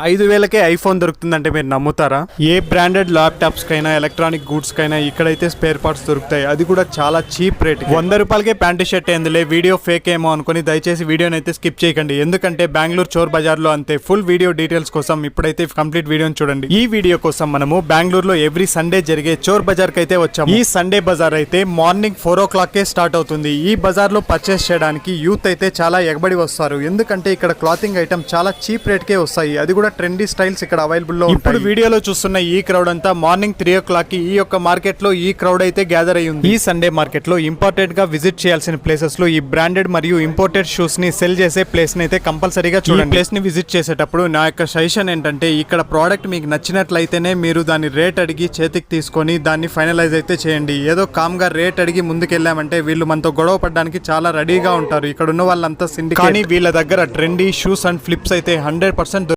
5000కే iPhone దొరుకుతుందంటే మీరు నమ్ముతారా? ఏ branded laptops కైనా ఎలక్ట్రానిక్ గూడ్స్ కైనా ఇక్కడైతే స్పేర్ పార్ట్స్ దొరుకుతాయి, అది కూడా చాలా చీప్ రేట్. 100 రూపాయలకే ప్యాంటు షర్ట్ ఏందిలే, వీడియో ఫేక్ ఏమో అనుకుని దయచేసి వీడియోని అయితే స్కిప్ చేయకండి. ఎందుకంటే బెంగళూరు చోర్ బజార్లో అంతే. ఫుల్ వీడియో డీటెయిల్స్ కోసం ఇప్పుడైతే కంప్లీట్ వీడియోని చూడండి. ఈ వీడియో కోసం మనము బెంగళూరులో ఎవ్రీ సండే జరిగే చోర్ బజార్కి అయితే వచ్చాము. ఈ సండే బజార్ అయితే మార్నింగ్ 4 o'clock స్టార్ట్ అవుతుంది. ఈ బజార్ లో పర్చేస్ చేయడానికి యూత్ అయితే చాలా ఎగబడి వస్తారు. ఎందుకంటే ఇక్కడ క్లాతింగ్ ఐటమ్ చాలా చీప్ రేట్ కే వస్తాయి, అది కూడా ట్రెండీ స్టైల్స్ ఇక్కడ అవైలబుల్ లో. ఇప్పుడు వీడియోలో చూస్తున్న ఈ క్రౌడ్ అంతా మార్నింగ్ 3 o'clock కి ఈ యొక్క మార్కెట్ లో ఈ క్రౌడ్ అయితే గ్యాదర్ అయ్యి ఉంది. ఈ సండే మార్కెట్ లో ఇంపార్టెంట్ గా విజిట్ చేయాల్సిన ప్లేసెస్ లో ఈ బ్రాండెడ్ మరియు ఇంపోర్టెడ్ షూస్ ని సెల్ చేసే ప్లేస్ ని అయితే కంపల్సరీగా చూడండి. ప్లేస్ ని విజిట్ చేసేటప్పుడు నా యొక్క సజెషన్ ఏంటంటే, ఇక్కడ ప్రోడక్ట్ మీకు నచ్చినట్లయితేనే మీరు దాని రేట్ అడిగి చేతికి తీసుకొని దాన్ని ఫైనలైజ్ అయితే చేయండి. ఏదో కామ్ గా రేట్ అడిగి ముందుకెళ్ళామంటే వీళ్ళు మనతో గొడవ పడడానికి చాలా రెడీగా ఉంటారు. ఇక్కడ ఉన్న వాళ్ళంతా సిండికేట్. కానీ వీళ్ళ దగ్గర ట్రెండీ షూస్ అండ్ ఫ్లిప్స్ అయితే 100%